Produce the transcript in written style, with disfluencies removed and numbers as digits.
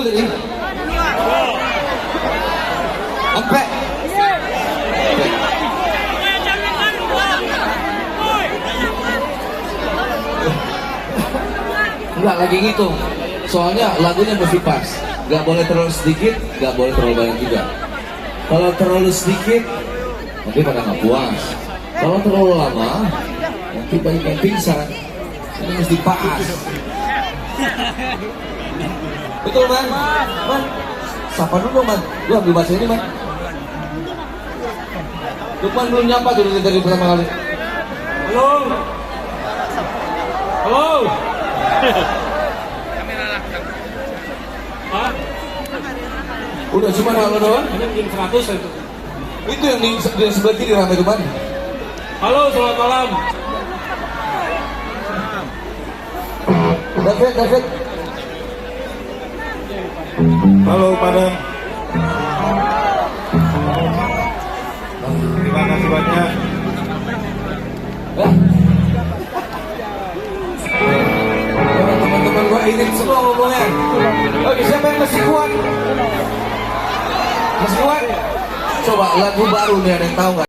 tadi? Sampai. Enggak lagi ngitung. Soalnya lagunya mesti pas. Gak boleh terlalu sedikit, gak boleh terlalu banyak juga. Kalau terlalu sedikit, nanti pada nggak puas. Kalau terlalu lama, nanti banyak yang pingsan. Ini mesti pas. Betul, Man? Man, sapa dulu, Man. Lu ambil bahasa ini, Man. Lukman belum nyapa dulu dari pertama kali. Halo. Halo. Hah? Udah cuma halo doang? Ini bikin 100 itu. Itu yang di sebelah kiri ramai tuh, Man. Halo, selamat malam. David. Halo pada. Terima kasih banyak. Teman-teman gua ini semua ngomongnya. Oke, siapa yang masih kuat? Masih kuat? Coba lagu baru nih, ada yang tahu nggak?